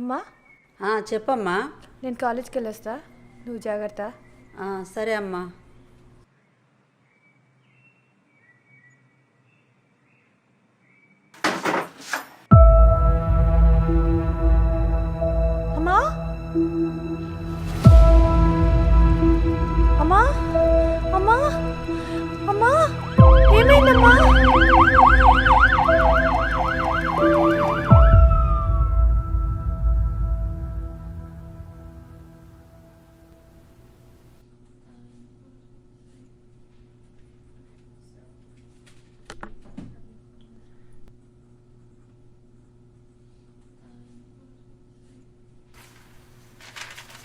అమ్మా చెప్పమ్మా. నేను కాలేజ్కి వెళ్ళొస్తా, నువ్వు జాగ్రత్త. సరే అమ్మా. అమ్మా అమ్మా అమ్మా అమ్మా ఏమైందమ్మా?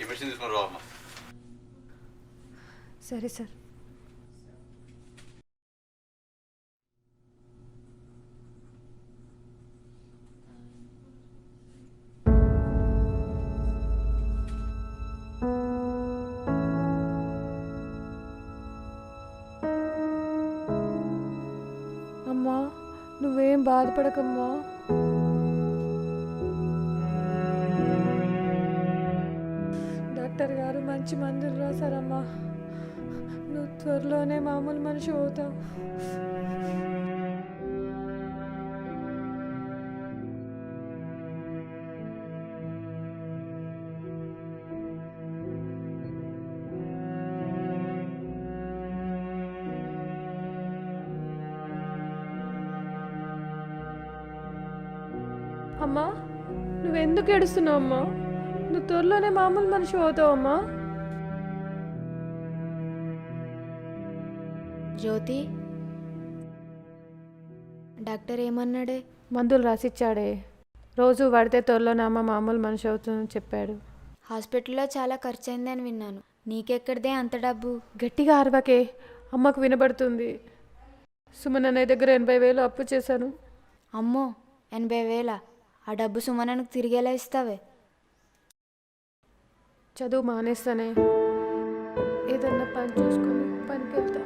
ఈ మెషిన్ తీసుకుని రావమ్మా. సరే సార్. అమ్మా నువ్వేం బాధపడకమ్మా. డాక్టర్ గారు మంచి మందులు రాశారమ్మా, నువ్వు త్వరలోనే మామూలు మనిషి అవుతావు. అమ్మా నువ్వెందుకు ఏడుస్తున్నావు అమ్మా? నువ్వు త్వరలోనే మామూలు మనిషి అవుతావమ్మా. జ్యోతి, డాక్టర్ ఏమన్నాడే? మందులు రాసిచ్చాడే, రోజు వాడితే త్వరలోనే అమ్మ మామూలు మనిషి అవుతుందని చెప్పాడు. హాస్పిటల్లో చాలా ఖర్చు అయిందని విన్నాను. నీకెక్కడిదే అంత డబ్బు? గట్టిగా అరవకే, అమ్మకు వినబడుతుంది. సుమన్ అనే దగ్గర 80,000 అప్పు చేశాను. అమ్మో, 80,000? ఆ డబ్బు సుమనకు తిరిగేలా ఇస్తావే? చదువు మానేస్తానే, ఏదన్నా పని చూసుకొని పనికి వెళ్తా.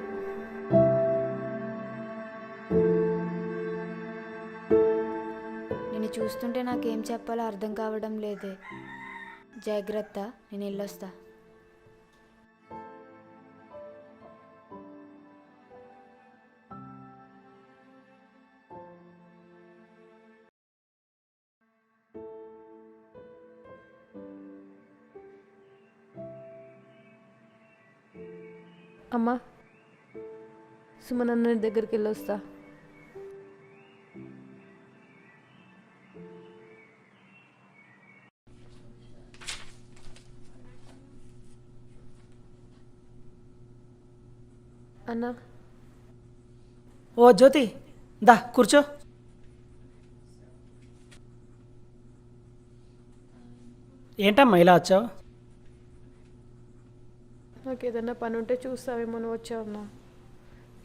నేను చూస్తుంటే నాకేం చెప్పాలో అర్థం కావడం లేదే. జాగ్రత్త, నేను వెళ్ళొస్తా. అమ్మా సుమన్ అన్న దగ్గరికి వెళ్ళొస్తా. అన్నా. ఓ జ్యోతి, దా కూర్చో. ఏంటమ్మా ఇలా వచ్చావు? నాకు ఏదన్నా పని ఉంటే చూస్తావేమో నువ్వు వచ్చావన్నా.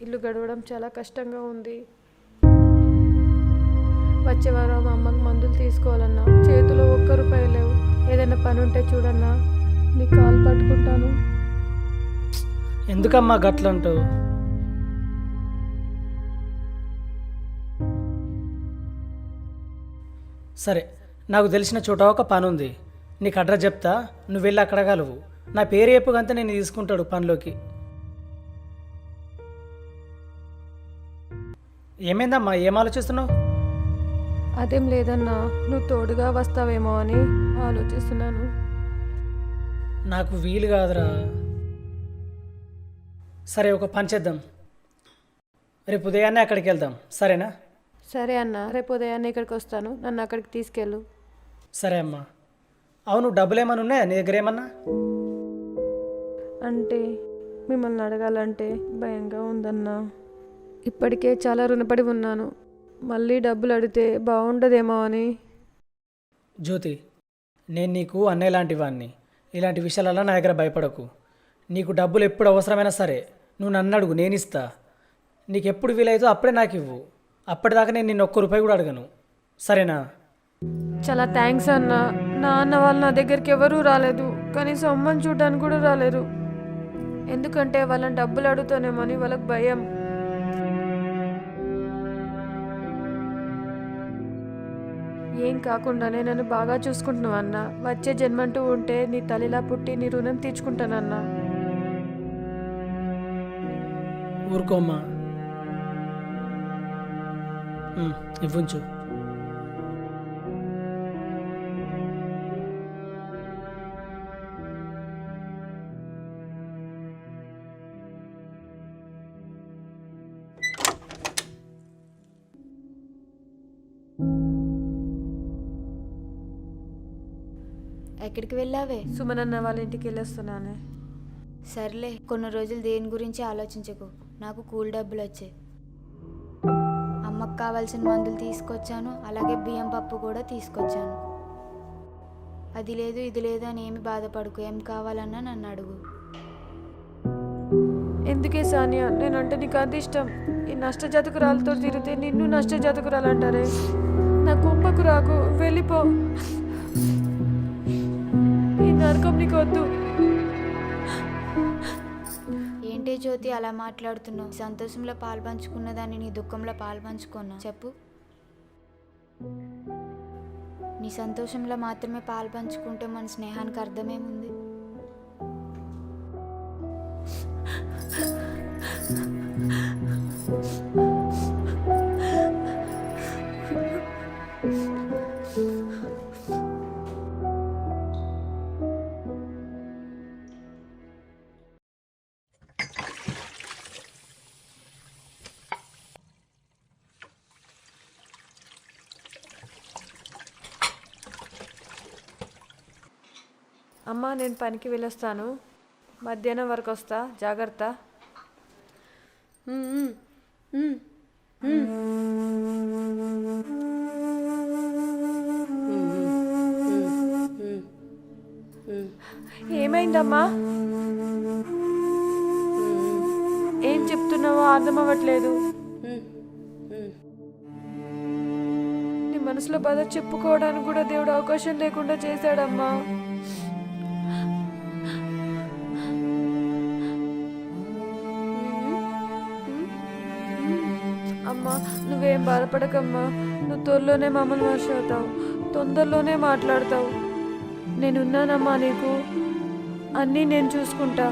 ఇల్లు గడవడం చాలా కష్టంగా ఉంది. వచ్చే వారం మా అమ్మకి మందులు తీసుకోవాలన్నా, చేతిలో ₹1 లేవు. ఏదైనా పని ఉంటే చూడన్నా, నీ కాలు పట్టుకుంటాను. ఎందుకమ్మా గట్లంటావు? సరే, నాకు తెలిసిన చోట ఒక పని ఉంది, నీకు అడ్రస్ చెప్తా, నువ్వు వెళ్ళి అక్కడ కలువు. నా పేరు చెప్పుకంతా నేను తీసుకుంటాడు పనిలోకి. ఏమైందమ్మా, ఏం ఆలోచిస్తున్నావు? అదేం లేదన్నా, నువ్వు తోడుగా వస్తావేమో అని ఆలోచిస్తున్నాను. నాకు వీలు కాదురా. సరే, ఒక పని చేద్దాం, రేపు ఉదయాన్నే అక్కడికి వెళ్దాం, సరేనా? సరే అన్న, రేపు ఉదయాన్నే ఇక్కడికి వస్తాను, నన్ను అక్కడికి తీసుకెళ్ళు. సరే అమ్మా. అవును, డబ్బులు ఏమైనా ఉన్నాయా నీ దగ్గర ఏమన్నా? అంటే మిమ్మల్ని అడగాలంటే భయంగా ఉందన్నా. ఇప్పటికే చాలా రుణపడి ఉన్నాను, మళ్ళీ డబ్బులు అడిగితే బాగుండదేమో అని. జ్యోతి, నేను నీకు అన్నయ్య లాంటి వాడిని. ఇలాంటి విషయాలలో నా దగ్గర భయపడకు. నీకు డబ్బులు ఎప్పుడు అవసరమైనా సరే నువ్వు నన్ను అడుగు, నేను ఇస్తా. నీకు ఎప్పుడు వీలైతే అప్పుడే నాకు ఇవ్వు. అప్పటిదాకా నేను నిన్ను ₹1 కూడా అడగను, సరేనా? చాలా థ్యాంక్స్ అన్న. నా అన్న వాళ్ళు నా దగ్గరికి ఎవరూ రాలేదు, కనీసం అమ్మని చూడడానికి కూడా రాలేరు. ఎందుకంటే వాళ్ళని డబ్బులు అడుగుతానేమని వాళ్ళకి భయం. ఏం కాకుండానే నన్ను బాగా చూసుకుంటున్నావు అన్న. వచ్చే జన్మంటూ ఉంటే నీ తల్లిలా పుట్టి నీ రుణం తీర్చుకుంటానన్నా. ఊరుకోమ్మా. ఇవ్వుంచు. ఎక్కడికి వెళ్ళావే? సుమనన్న వాళ్ళ ఇంటికి వెళ్ళొస్తున్నానే. సర్లే, కొన్ని రోజులు దేని గురించి ఆలోచించకు. నాకు కూల్ డబ్బులు వచ్చాయి. అమ్మకు కావాల్సిన మందులు తీసుకొచ్చాను, అలాగే బియ్యం పప్పు కూడా తీసుకొచ్చాను. అది లేదు ఇది లేదు అని ఏమి బాధపడకు. ఏం కావాలన్నా నన్ను అడుగు. ఎందుకే సానియా, నేనంటే నీకు అంత ఇష్టం. ఈ నష్టజాతకురాలతో తిరిగితే నిన్ను నష్టజాతకురాలంటారే. నా కుంపకు రాకు, వెళ్ళిపో. ఈ నరకం నీకు వద్దు. ఏంటే జ్యోతి అలా మాట్లాడుతున్నావు? సంతోషంలో పాలు పంచుకున్న దాన్ని నీ దుఃఖంలో పాలు పంచుకున్నా చెప్పు. నీ సంతోషంలో మాత్రమే పాలు పంచుకుంటే మన స్నేహానికి అర్థమేముంది? అమ్మా, నేను పనికి వెళ్ళొస్తాను. మధ్యాహ్నం వరకు వస్తా, జాగ్రత్త. ఏమైందమ్మా? ఏం చెప్తున్నావో అర్థం అవ్వట్లేదు. నీ మనసులో బాధ చెప్పుకోవడానికి కూడా దేవుడు అవకాశం లేకుండా చేశాడమ్మా. అమ్మా, నువ్వేం బాధపడకమ్మా. నువ్వు త్వరలోనే మమ్మల్ని వర్ష అవుతావు, తొందరలోనే మాట్లాడతావు. నేనున్నానమ్మా నీకు. అన్నీ నేను చూసుకుంటా.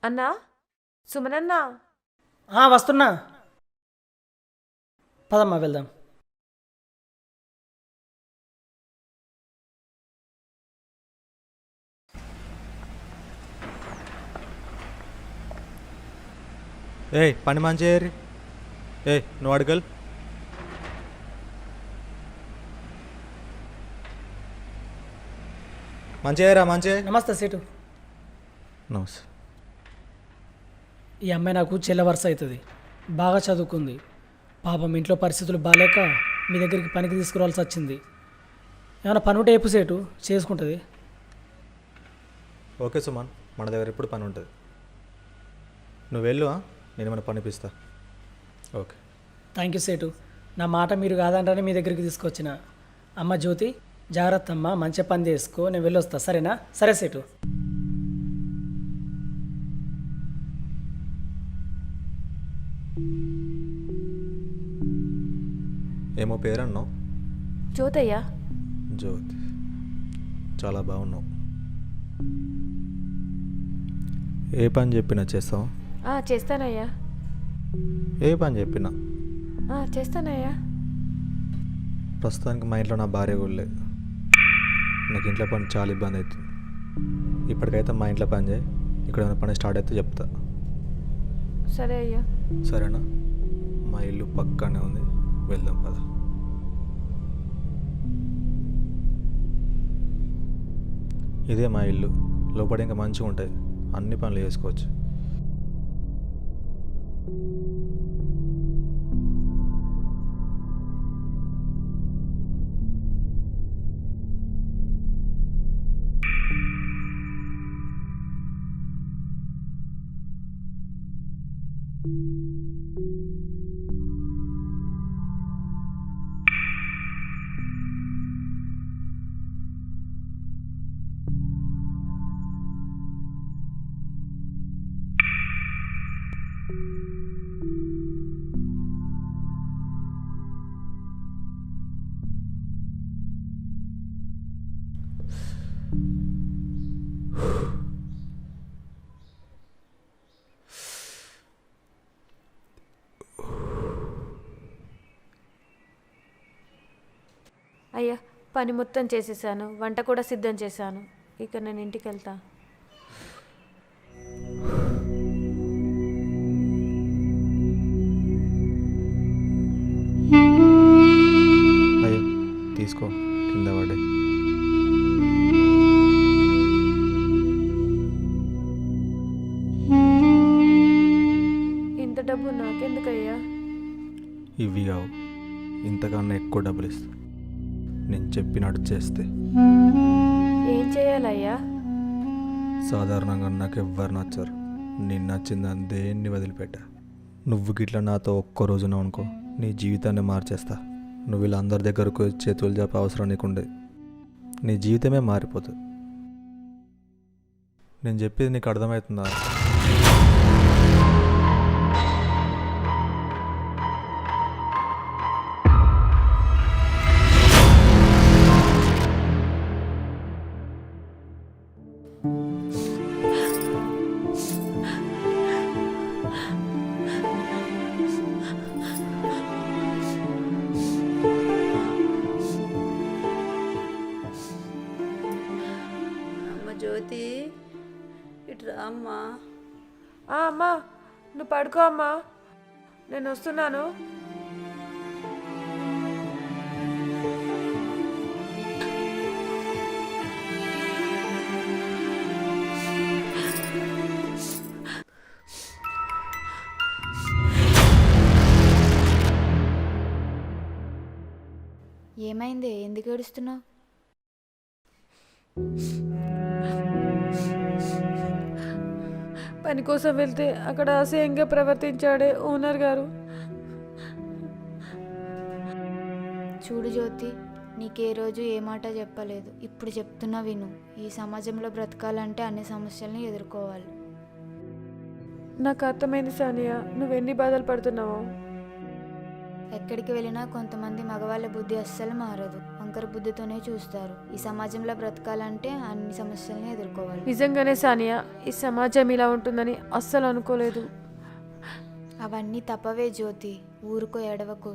అన్నా, సుమనన్నా. వస్తున్నా. పదమ్మా వెళ్దాం. ఏయ్ పని మంచి ఏరి. ఏయ్ నువ్వు అడగల్. మంచిగా మంచి. నమస్తే సీటు. నమస్తే. ఈ అమ్మాయి నాకు చెల్ల వరుస అవుతుంది. బాగా చదువుకుంది. పాపం ఇంట్లో పరిస్థితులు బాగాలేక మీ దగ్గరికి పనికి తీసుకురావాల్సి వచ్చింది. ఏమైనా పని ఉంటే ఎప్పు సేటు చేసుకుంటుంది. ఓకే సుమన్, మన దగ్గర ఎప్పుడు పని ఉంటుంది. నువ్వు వెళ్ళు, నేను ఏమైనా పనిపిస్తా. ఓకే. థ్యాంక్ యూ సేటు. నా మాట మీరు కాదంటేనే మీ దగ్గరికి తీసుకొచ్చిన. అమ్మ జ్యోతి, జాగ్రత్త అమ్మ, మంచిగా పని చేసుకో. నేను వెళ్ళొస్తా, సరేనా? సరే సేటు. ఏమో పేరు అన్నావు? జ్యోతయ్యా. జ్యోతి, చాలా బాగున్నావు. ఏ పని చెప్పినా చేస్తావు? చేస్తానయ్యా. ఏ పని చెప్పినా చేస్తానయ్యా. ప్రస్తుతానికి మా ఇంట్లో నా భార్య కూడా లేదు. నాకు ఇంట్లో పని చాలా ఇబ్బంది అవుతుంది. ఇప్పటికైతే మా ఇంట్లో పని చేయి. ఇక్కడ ఏమైనా పని స్టార్ట్ అయితే చెప్తా. సరే అయ్యా. సరేనా? మా ఇల్లు పక్కనే ఉంది, వెళ్దాం పద. ఇదే మా ఇల్లు. లోపల ఇంకా మంచిగా ఉంటుంది, అన్ని పనులు చేసుకోవచ్చు. అయ్యా పని మొత్తం చేసేసాను, వంట కూడా సిద్ధం చేశాను. ఇక నేను ఇంటికి వెళ్తా. అయ్యో తీసుకో, కింద పడే. ఇంత డబ్బు నాకెందుకయ్యా? ఇవి కావు, ఇంతకన్నా ఎక్కువ డబ్బులు ఇస్తా నేను చెప్పినట్టు చేస్తే. ఏం చేయాలయ్యా? సాధారణంగా నాకు ఎవ్వరు నచ్చరు. నేను నచ్చిందని దేన్ని వదిలిపెట్టా. నువ్వు గిట్ల నాతో ఒక్కరోజున అనుకో, నీ జీవితాన్ని మార్చేస్తా. నువ్వు వీళ్ళందరి దగ్గరకు చేతులు చెప్పే అవసరం నీకుండే. నీ జీవితమే మారిపోతుంది. నేను చెప్పేది నీకు అర్థమవుతుందా? అమ్మ జ్యోతి, ఇటు రా అమ్మా. అమ్మా నువ్వు పడుకో అమ్మా, నేను వస్తున్నాను. ఏమైంది? ఎందుకు ఏడుస్తున్నావు? పని కోసం వెళ్తే అక్కడ అసహ్యంగా ప్రవర్తించాడే ఓనర్ గారు. చూడు జ్యోతి, నీకే రోజు ఏ మాట చెప్పలేదు, ఇప్పుడు చెప్తున్నా విను. ఈ సమాజంలో బ్రతకాలంటే అన్ని సమస్యల్ని ఎదుర్కోవాలి. నాకు అర్థమైంది సానియా, నువ్వెన్ని బాధలు పడుతున్నావో. ఎక్కడికి వెళ్ళినా కొంతమంది మగవాళ్ళ బుద్ధి అస్సలు మారదు, వంకర బుద్ధితోనే చూస్తారు. ఈ సమాజంలో బ్రతకాలంటే అన్ని సమస్యల్ని ఎదుర్కోవాలి. నిజంగానే సానియా, ఈ సమాజం ఇలా ఉంటుందని అస్సలు అనుకోలేదు. అవన్నీ తప్పవే జ్యోతి, ఊరుకో, ఎడవకు.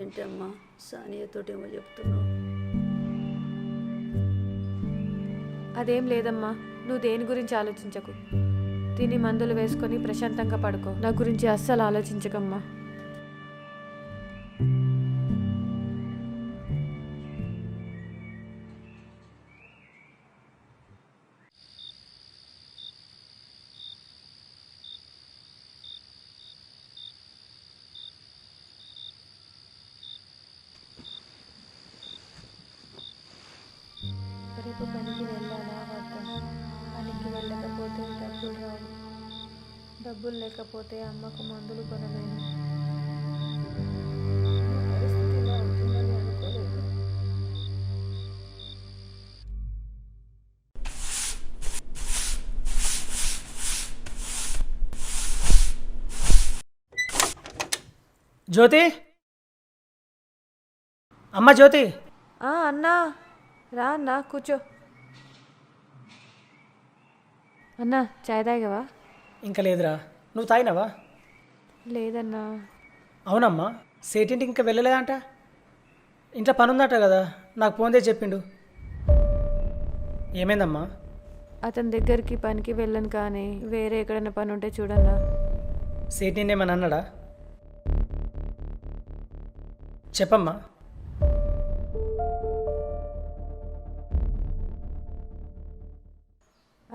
ఏంటమ్మా సానియాతోటేమో చెప్తున్నావు? అదేం లేదమ్మా, నువ్వు దేని గురించి ఆలోచించకు. తిని మందులు వేసుకొని ప్రశాంతంగా పడుకో. నా గురించి అస్సలు ఆలోచించకమ్మా. రేపు పనికి వెళ్ళాలా వద్దా? పనికి వెళ్ళకపోతే డబ్బులు రావు, డబ్బులు లేకపోతే అమ్మకు మందులు కొనలేను. నా పరిస్థితి ఇలా అవుతుందని అనుకోలేదు. జ్యోతి, అమ్మ జ్యోతి. అన్నా రా అన్నా, కూర్చో. అన్నా చాయ్ తాగావా? ఇంకా లేదురా, నువ్వు తాగినావా? లేదన్నా. అవునమ్మా, సేటింటికి ఇంకా వెళ్ళలేదంట. ఇంట్లో పని ఉందట కదా, నాకు ఫోన్ చేసి చెప్పిండు. ఏమైందమ్మా? అతని దగ్గరికి పనికి వెళ్ళను, కానీ వేరే ఎక్కడైనా పని ఉంటే చూడన్నా. సేట్ నిన్నేమని అన్నాడా? చెప్పమ్మా.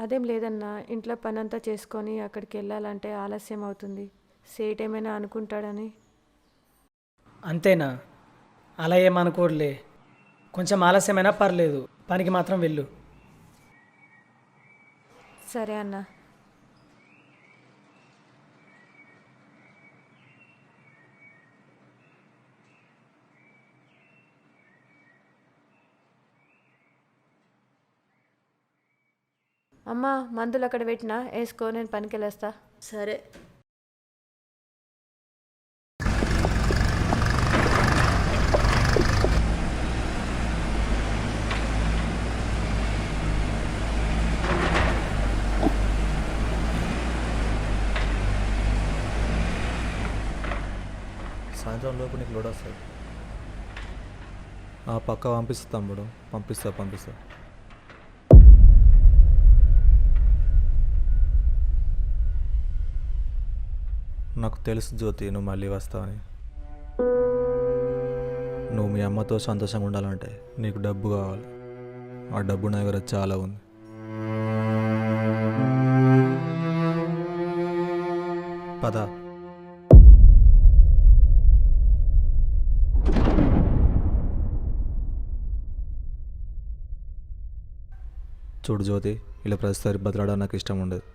అదేం లేదన్నా, ఇంట్లో పని అంతా చేసుకొని అక్కడికి వెళ్ళాలంటే ఆలస్యం అవుతుంది. సేట్ ఏమైనా అనుకుంటాడని. అంతేనా? అలా ఏమనుకోడులే, కొంచెం ఆలస్యమైనా పర్లేదు, పనికి మాత్రం వెళ్ళు. సరే అన్నా. అమ్మ మందులు అక్కడ పెట్టినా వేసుకో, నేను పనికి వెళ్ళేస్తా. సరే. సాయంత్రం లోపు నీకు లోడ్ వస్తుంది. పక్క పంపిస్తా తమ్ముడు, పంపిస్తా. నాకు తెలుసు జ్యోతి, నువ్వు మళ్ళీ వస్తావని. నువ్వు మీ అమ్మతో సంతోషంగా ఉండాలంటే నీకు డబ్బు కావాలి. ఆ డబ్బు నా దగ్గర చాలా ఉంది. పద. చూడు జ్యోతి, ఇలా ప్రతిసారి బతలాడడం నాకు ఇష్టం ఉండదు.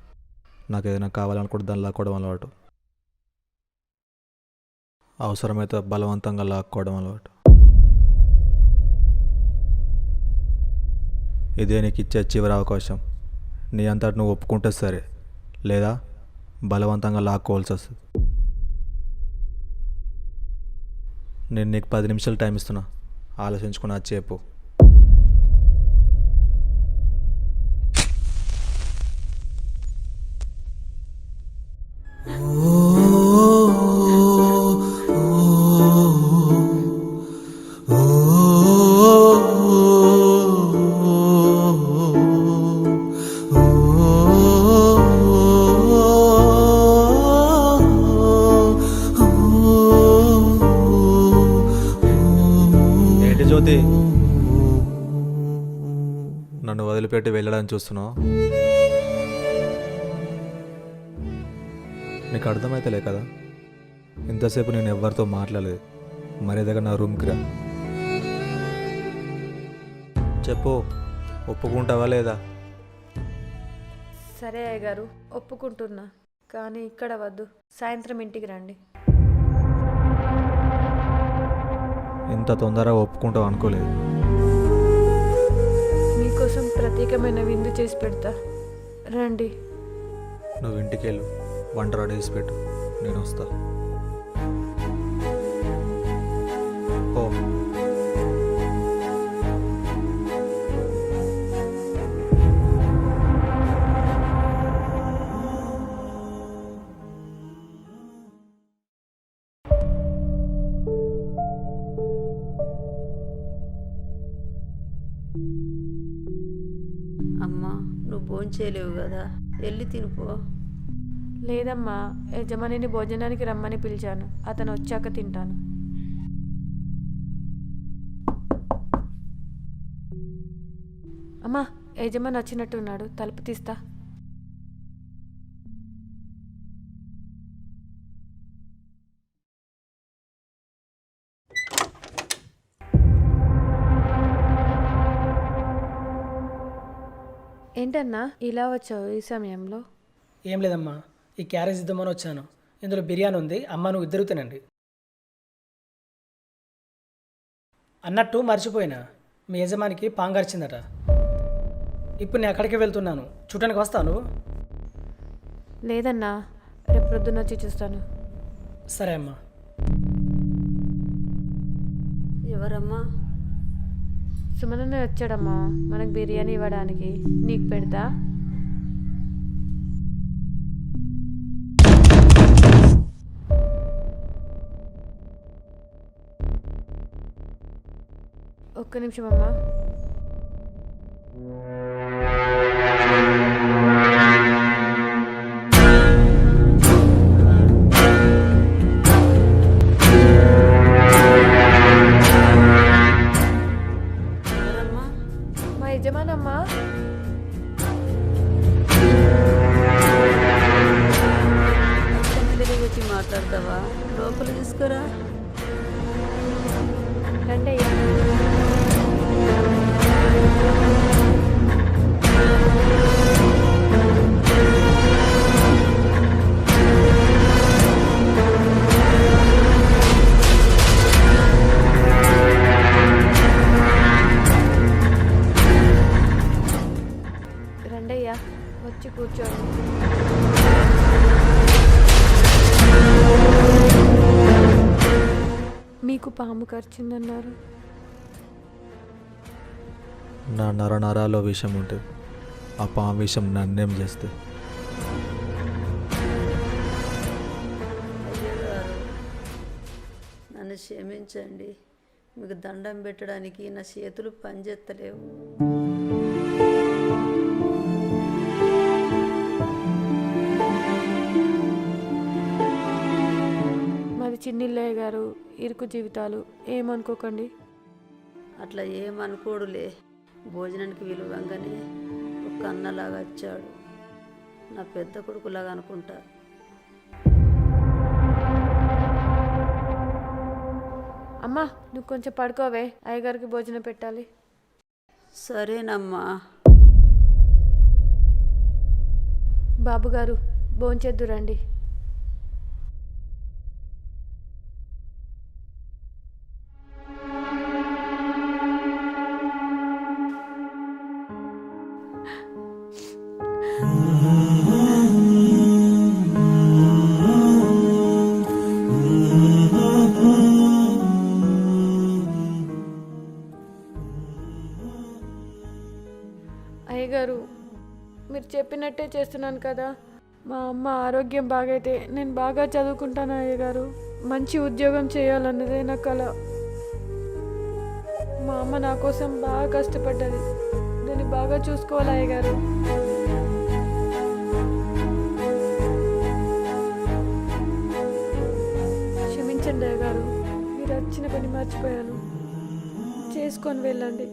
నాకు ఏదైనా కావాలనుకుంటే దాన్ని లాక్కోవడం అలవాటు. అవసరమైతే బలవంతంగా లాక్కోవడం అలవాటు. ఇదే నీకు ఇచ్చే చివరి అవకాశం. నీ అంతటి నువ్వు ఒప్పుకుంటే సరే, లేదా బలవంతంగా లాక్కోవాల్సి వస్తుంది. నేను నీకు 10 నిమిషాలు టైం ఇస్తున్నా, ఆలోచించుకుని అది చెప్పు. ఏంటి జ్యోతి, నన్ను వదిలిపెట్టి వెళ్ళడానికి చూస్తున్నావు? నీకు అర్థమైతలే కదా, ఇంతసేపు నేను ఎవరితో మాట్లాడలేదు. మర్యాదగా నా రూమ్కి రా. చెప్పు, ఒప్పుకుంటావా లేదా? సరే అయ్యగారు, ఒప్పుకుంటున్నా, కానీ ఇక్కడ వద్దు, సాయంత్రం ఇంటికి రండి. ఇంత తొందరగా ఒప్పుకుంటావు అనుకోలేదు. మీకోసం ప్రత్యేకమైన విందు చేసి పెడతా, రండి. నువ్వు ఇంటికి వెళ్ళు, వంట రెడీ చేసి పెట్టు, నేను వస్తా. ఓ అమ్మా, నువ్వు భోంచేయలేవు కదా, వెళ్ళి తినిపో. లేదమ్మా, యజమానిని భోజనానికి రమ్మని పిలిచాను, అతను వచ్చాక తింటాను. అమ్మా, యజమాని వచ్చినట్టున్నాడు, తలుపు తీస్తా. ఏంటన్నా ఇలా వచ్చావు ఈ సమయంలో? ఏం లేదమ్మా, ఈ క్యారేజ్ ఇద్దామని వచ్చాను. ఇందులో బిర్యానీ ఉంది, అమ్మ నువ్వు ఇద్దరు తినండి. అన్నట్టు మర్చిపోయినా, మీ యజమానికి పాంగర్చిందట. ఇప్పుడు నేను అక్కడికి వెళ్తున్నాను, చూడటానికి వస్తాను. లేదన్నా, రేపు ప్రొద్దున వచ్చి చూస్తాను. సరే అమ్మా. ఎవరమ్మా? సుమననే వచ్చాడమ్మా, మనకు బిర్యానీ ఇవ్వడానికి. నీకు పెడతా. ఒక్క నిమిషం అమ్మా. ఎవరమ్మా? మా యజమానమ్మా. తొమ్మిదిని వచ్చి మాట్లాడతావా? లోపల తీసుకురా. రండి అయ్యా. పాము కరిచిందన్నారు. నా నరాలో విషం ఉంటుంది. ఆ పాము విషం నన్నేం చేస్తే? అయ్యగారు నన్ను క్షమించండి. మీకు దండం పెట్టడానికి నా చేతులు పనిచేస్తలేవు. మాది చిన్నిల్లయ్య గారు, ఇరుకు జీవితాలు, ఏమనుకోకండి. అట్లా ఏమనుకోడులే. భోజనానికి విలువంగానే ఒక అన్నలాగా వచ్చాడు. నా పెద్ద కొడుకులాగా అనుకుంటా. అమ్మా నువ్వు కొంచెం పడుకోవే, అయ్యగారికి భోజనం పెట్టాలి. సరేనమ్మా. బాబుగారు భోంచేద్దురండి. అయ్యగారు మీరు చెప్పినట్టే చేస్తున్నాను కదా. మా అమ్మ ఆరోగ్యం బాగైతే నేను బాగా చదువుకుంటాను అయ్యగారు. మంచి ఉద్యోగం చేయాలన్నదే నా కల. మా అమ్మ నా కోసం బాగా కష్టపడ్డది. దాన్ని బాగా చూసుకోవాలి అయ్యగారు. క్షమించండి అయ్యగారు, మీరు వచ్చిన పని మర్చిపోయాను. చేసుకొని వెళ్ళండి.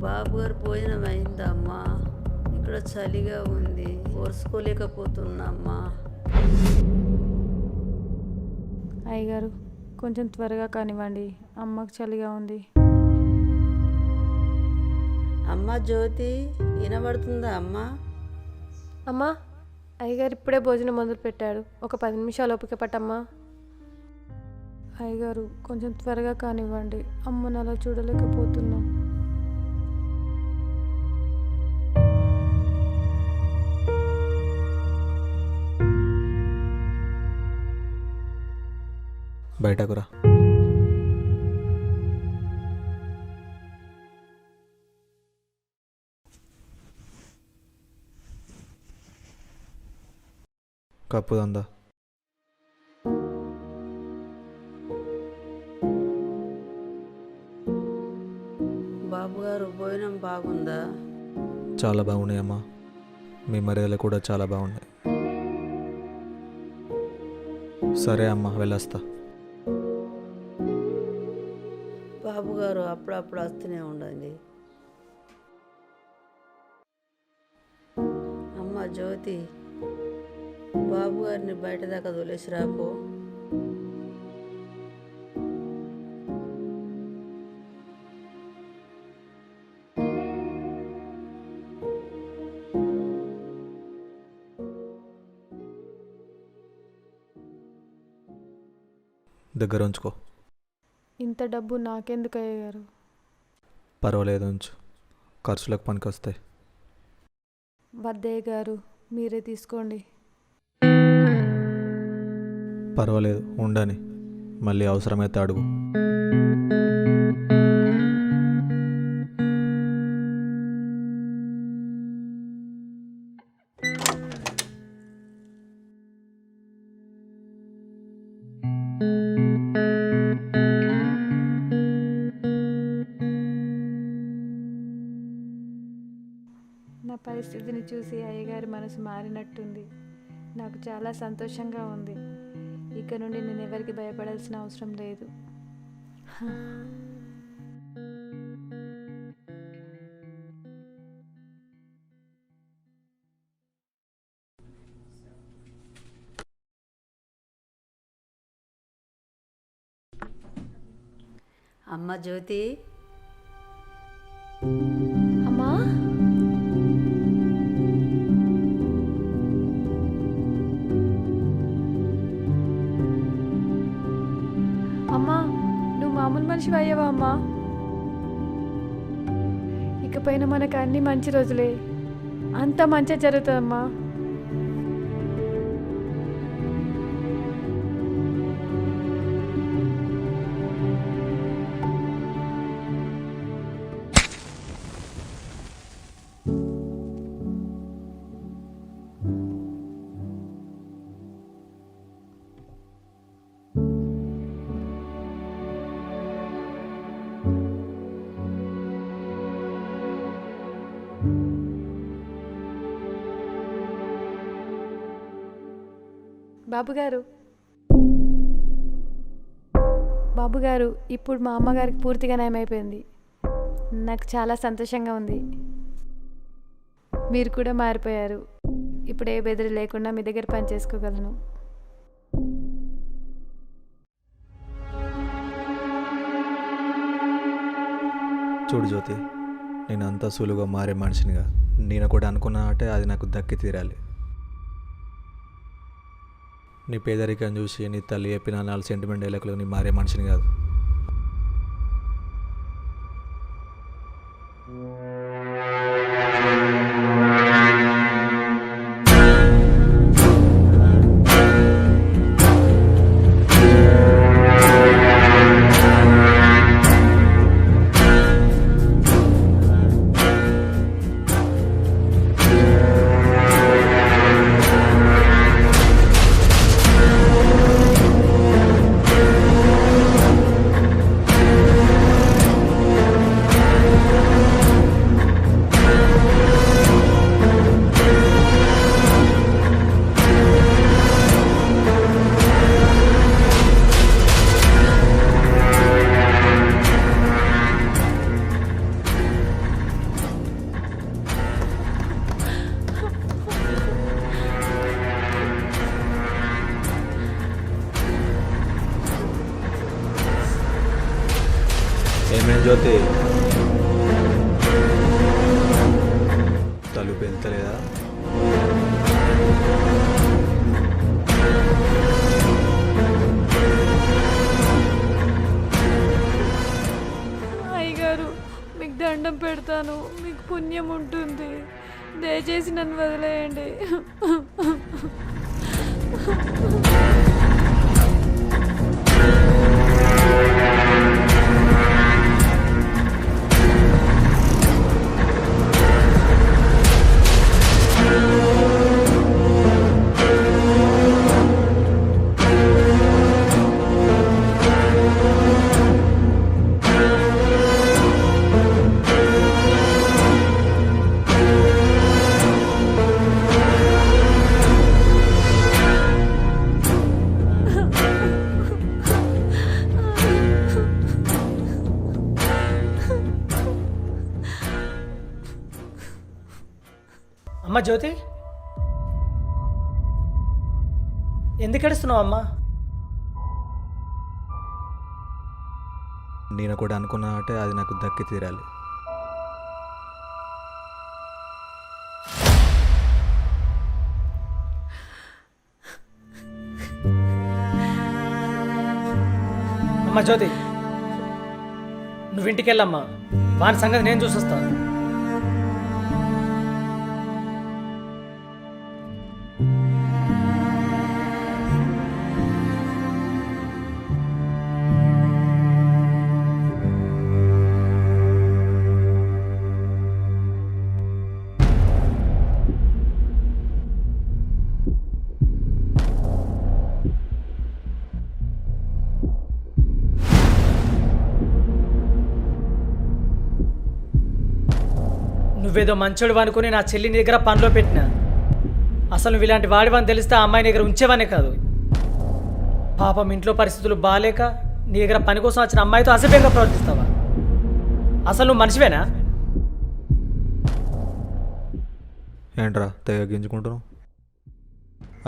బాబు గారు భోజనం అయిందమ్మా. ఇక్కడ చలిగా ఉంది, ఓర్చుకోలేకపోతున్నామ్మా. అయ్యగారు కొంచెం త్వరగా కానివ్వండి, అమ్మకు చలిగా ఉంది. అమ్మ జ్యోతి, వినబడుతుందా అమ్మా? అమ్మా అయ్యగారు ఇప్పుడే భోజనం మొదలు పెట్టాడు. ఒక 10 నిమిషాలు ఓపిక పట్టమ్మా. అయ్యగారు కొంచెం త్వరగా కానివ్వండి, అమ్మను అలా చూడలేకపోతున్నాం. బయటకు రా. కప్పుదందా. బాబుగారు భోజనం బాగుందా? చాలా బాగున్నాయమ్మా. మీ మర్యాదలు కూడా చాలా బాగున్నాయి. సరే అమ్మా, వెళ్ళొస్తా. బాబుగారు అప్పుడప్పుడు వస్తూనే ఉండండి. అమ్మ జ్యోతి, బాబుగారిని బయట దాకా తోలేసి రాపో. దగ్గర ఉంచుకో. ఇంత డబ్బు నాకెందుకు అయ్యగారు? పర్వాలేదు, ఉంచు. ఖర్చులకు పనికి వస్తాయి. వద్దయ్య గారు, మీరే తీసుకోండి. పర్వాలేదు, ఉండని. మళ్ళీ అవసరమైతే అడుగు. నా పరిస్థితిని చూసి అయ్యగారి మనసు మారినట్టుంది. నాకు చాలా సంతోషంగా ఉంది. ఇక నుండి నేను ఎవరికి భయపడాల్సిన అవసరం లేదు. అమ్మ జ్యోతి, అమ్మా అమ్మా, నువ్వు మామూలు మనిషి అయ్యావా అమ్మా? ఇకపైన మనకు అన్ని మంచి రోజులే, అంతా మంచిగా జరుగుతుందమ్మా. బాబుగారు, ఇప్పుడు మా అమ్మగారికి పూర్తిగా నయమైపోయింది. నాకు చాలా సంతోషంగా ఉంది. మీరు కూడా మారిపోయారు. ఇప్పుడు ఏ బెదిరి లేకుండా మీ దగ్గర పని చేసుకోగలను. చూడు జ్యోతి, నేను అంతా సులువుగా మారే మనిషినిగా నేను కూడా అనుకున్నా అంటే అది నాకు దక్కి తీరాలి. నీ పేదరికం చూసి నీ తల్లి చెప్పిన 4 సెంటిమెంట్ డైలాగులు నీ మారే మనిషిని కాదు. ఏమేం జ్యోతి, తలుపు వెళ్తలేదా? అయ్యగారు, మీకు దండం పెడతాను, మీకు పుణ్యం ఉంటుంది. దయచేసి నన్ను వదిలేయండి. అమ్మ జ్యోతి, ఎందుకు ఏడుస్తున్నావు అమ్మా? నేను కూడా అనుకున్నా అంటే అది నాకు దక్కి తీరాలి. అమ్మ జ్యోతి, నువ్వు ఇంటికి వెళ్ళమ్మా. వాని సంగతి నేను చూసొస్తాను. నువ్వేదో మంచోడు అనుకుని నా చెల్లిని దగ్గర పనిలో పెట్టినా. అసలు నువ్వు ఇలాంటి వాడివని తెలిస్తే ఆ అమ్మాయి దగ్గర ఉంచేవానే కాదు. పాపం ఇంట్లో పరిస్థితులు బాగాలేక నీ దగ్గర పని కోసం వచ్చిన అమ్మాయితో అసభ్యంగా ప్రవర్తిస్తావా? అసలు నువ్వు మనిషివేనా? ఏంట్రా తెగ గింజుకుంటున్నావు?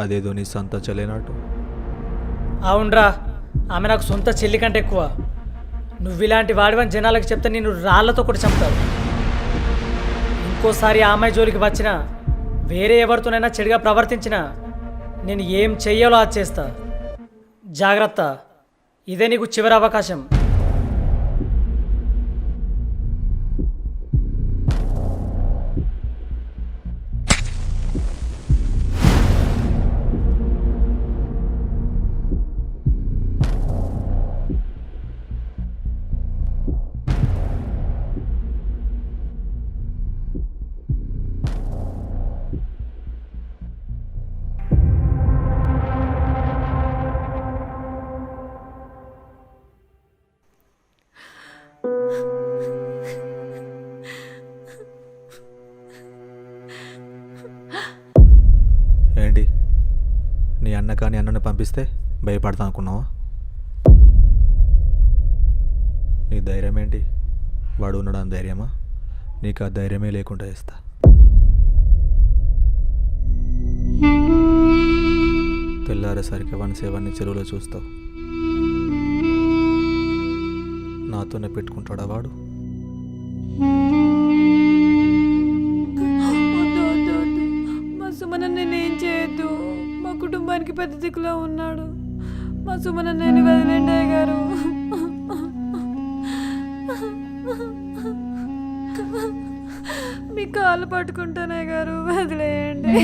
అదేదో నీ సొంత చెల్లినట్టు. అవునరా, ఆమె నాకు సొంత చెల్లి కంటే ఎక్కువ. నువ్వు ఇలాంటి వాడివని జనాలకు చెప్తే నేను రాళ్లతో కూడా చెప్తావు. ఇంకోసారి ఆ అమ్మాయి జోలికి వచ్చినా వేరే ఎవరితోనైనా చెడుగా ప్రవర్తించినా నేను ఏం చెయ్యాలో అది చేస్తా. జాగ్రత్త, ఇదే నీకు చివరి అవకాశం. ఏంటి నీ అన్న కానీ అన్నను పంపిస్తే భయపడతా అనుకున్నావా? నీ ధైర్యం ఏంటి? వాడు ఉన్నాడు అని ధైర్యమా? నీకు ఆ ధైర్యమే లేకుండా చేస్తా. తెల్లారేసరికి 1 చెరువులో చూస్తావు. నాతోనే పెట్టుకుంటాడా వాడు? వద్దు, వద్దు, వద్దు. మా సుమన నేనేం చేయొద్దు. మా కుటుంబానికి పెద్ద దిక్కులో ఉన్నాడు. మా సుమన నేను వదిలేండి అయ్య గారు. మీ కాళ్ళు పట్టుకుంటానే గారు, వదిలేయండి.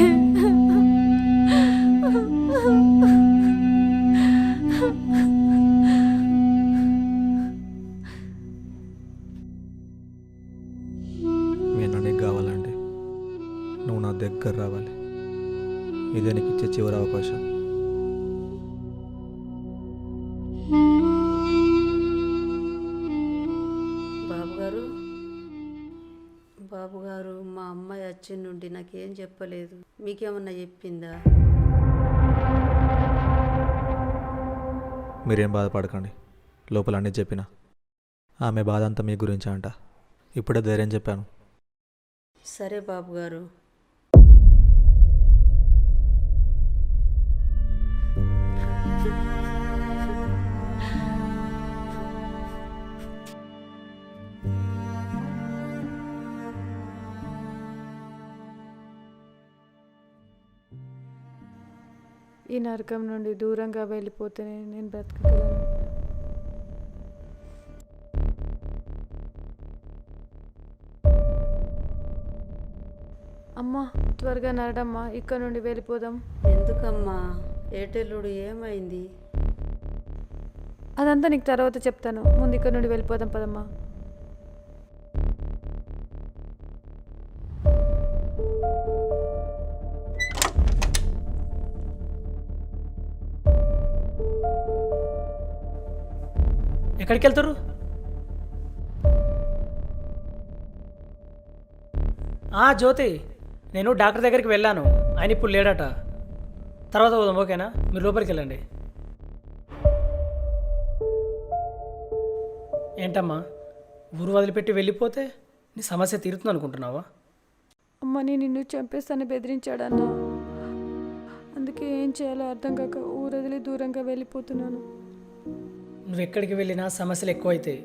మీ అన్న నీకు కావాలంటే నువ్వు నా దగ్గర రావాలి. ఇదే నీకు ఇచ్చే చివరి అవకాశం. బాబుగారు, మా అమ్మాయి వచ్చి నుండి నాకేం చెప్పలేదు. మీకేమన్నా చెప్పిందా? మీరేం బాధపడకండి, లోపల అన్నీ చెప్పిన. ఆమె బాధ అంతా మీ గురించి అంట. ఇప్పుడే ధైర్యం చెప్పాను. సరే బాబుగారు. ఈ నరకం నుండి దూరంగా వెళ్ళిపోతేనే నేను బ్రతకగలను. అమ్మా, త్వరగా నరడమ్మా, ఇక్కడ నుండి వెళ్ళిపోదాం. ఎందుకమ్మా? ఏటెల్లుడు ఏమైంది? అదంతా నీకు తర్వాత చెప్తాను. ముందు ఇక్కడ నుండి వెళ్ళిపోదాం పదమ్మా. ఎక్కడికి వెళ్తారు? జ్యోతి, నేను డాక్టర్ దగ్గరికి వెళ్ళాను. ఆయన ఇప్పుడు లేడట. తర్వాత పోదాం, ఓకేనా? మీరు లోపలికి వెళ్ళండి. ఏంటమ్మా, ఊరు వదిలిపెట్టి వెళ్ళిపోతే నీ సమస్య తీరుతుంది అనుకుంటున్నావా? అమ్మ, నేను నిన్ను చంపేస్తాను బెదిరించాడన్నా. అందుకే ఏం చేయాలో అర్థం కాక ఊరు వదిలి దూరంగా వెళ్ళిపోతున్నాను. నువ్వు ఎక్కడికి వెళ్ళినా సమస్యలు ఎక్కువైతాయి.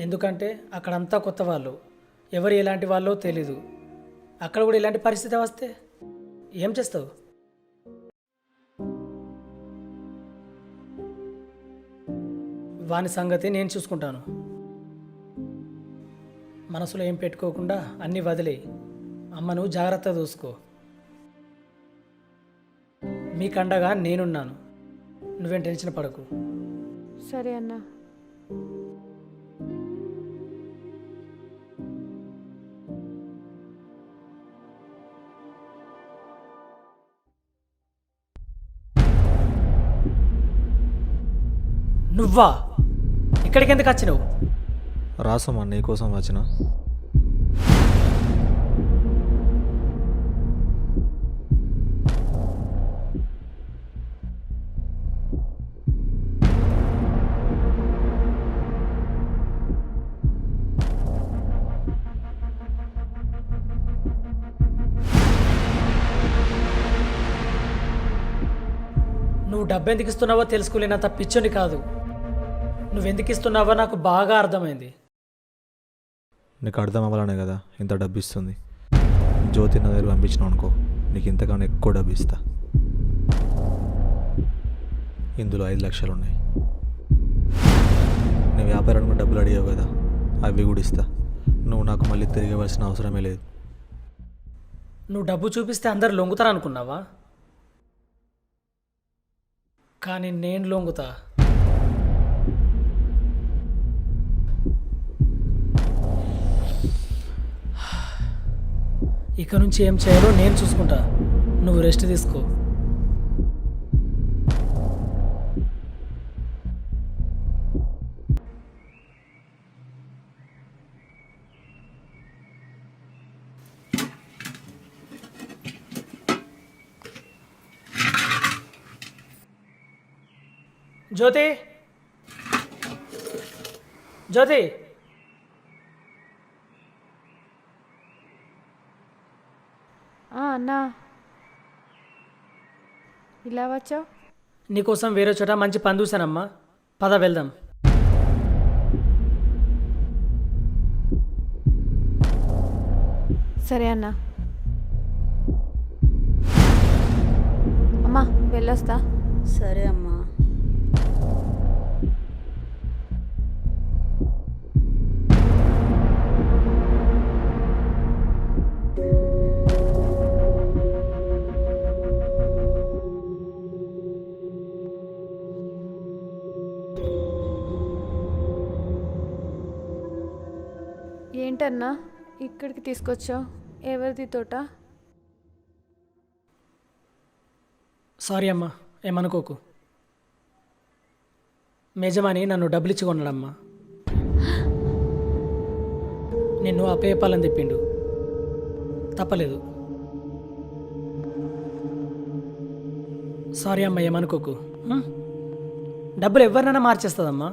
ఎందుకంటే అక్కడంతా కొత్త వాళ్ళు, ఎవరు ఎలాంటి వాళ్ళో తెలీదు. అక్కడ కూడా ఇలాంటి పరిస్థితి వస్తే ఏం చేస్తావు? వాని సంగతి నేను చూసుకుంటాను. మనసులో ఏం పెట్టుకోకుండా అన్నీ వదిలే. అమ్మను జాగ్రత్తగా చూసుకో. మీకండగా నేనున్నాను. నువ్వేం టెన్షన్ పడకు. సరే అన్నా. నువ్వా? ఇక్కడికి ఎందుకు వచ్చినావు? రాసమ్మా, నీకోసం వచ్చిన. నువ్వు డబ్బెందుకు ఇస్తున్నావో తెలుసుకోలేనంత పిచ్చోని కాదు. నువ్వెందుకు ఇస్తున్నావో నాకు బాగా అర్థమైంది. నీకు అర్థం అవ్వాలనే కదా ఇంత డబ్బు ఇస్తుంది. జ్యోతి నా దగ్గర పంపించినావు అనుకో, నీకు ఇంతకన్నా ఎక్కువ డబ్బు ఇస్తా. ఇందులో 5 లక్షలు ఉన్నాయి. నేను వ్యాపారానికి డబ్బులు అడిగావు కదా, అవి కూడా ఇస్తా. నువ్వు నాకు మళ్ళీ తిరిగి ఇవ్వాల్సిన అవసరమే లేదు. నువ్వు డబ్బు చూపిస్తే అందరు లొంగుతారు అనుకున్నావా? కానీ నేను లొంగుతా. ఇక నుంచి ఏం చేయాలో నేను చూసుకుంటా, నువ్వు రెస్ట్ తీసుకో. జ్యోతి, జ్యోతి, అన్నా ఇలా వచ్చావు? నీకోసం వేరే చోట మంచి పని చూశానమ్మా, పద వెళ్దాం. సరే అన్నా. అమ్మా వెళ్ళొస్తా. సరే అమ్మా. ఏంటన్నా ఇక్కడికి తీసుకొచ్చావు? ఎవరిది తోట? సారీ అమ్మా, ఏమనుకోకు. యజమాని నన్ను డబ్బులు ఇచ్చి కొన్నాడమ్మా. నిన్ను అప్పేపాలని చెప్పిండు, తప్పలేదు. సారీ అమ్మా, ఏమనుకోకు. డబ్బులు ఎవరినైనా మార్చేస్తుందమ్మా.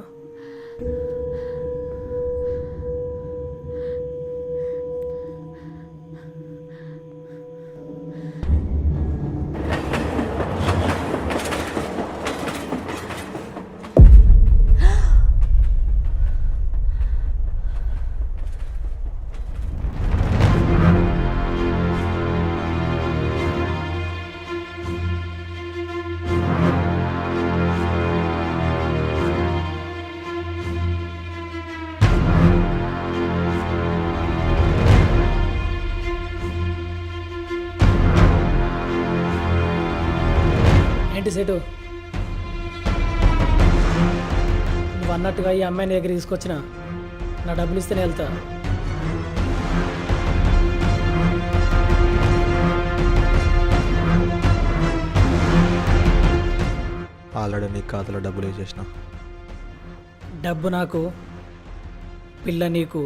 ఏంటి సెటు, నువ్వు అన్నట్టుగా ఈ అమ్మాయిని దగ్గర తీసుకొచ్చిన నా డబ్బులు ఇస్తేనే వెళ్తా. ఆల్రెడీ నీ ఖాతాలో డబ్బులు వేసేసిన. డబ్బు నాకు, పిల్ల నీకు.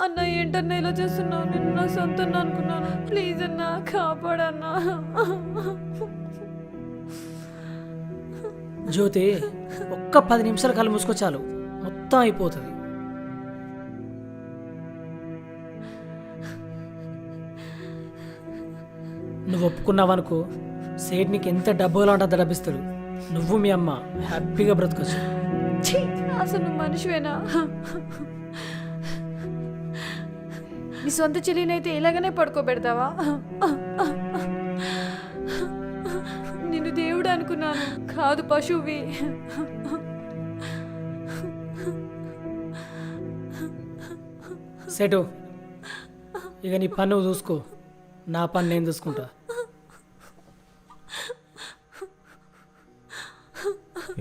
అన్న ఏంటన్నా ఇలా చేస్తున్నావు? నేను నా సొంతం అనుకున్నాను. ప్లీజ్ అన్నా కాపాడన్నా. జ్యోతి, ఒక్క 10 నిమిషాలు కళ్ళు మూసుకో చాలు, మొత్తం అయిపోతుంది. నువ్వు ఒప్పుకున్నావనుకో, సేట్ నీకు ఎంత డబ్బులో ఉంటుందో డబ్బిస్తాడు. నువ్వు మీ అమ్మ హ్యాపీగా బ్రతకొచ్చు. ఛీ, అసలు నువ్వు మనిషివేనా? నీ సొంత చెల్లినైతే ఇలాగనే పడుకోబెడతావా? నిన్ను దేవుడు అనుకున్నాను, కాదు పశువువి. సెటు, ఇక నీ పని నువ్వు చూసుకో, నా పని నేను చూసుకుంటా.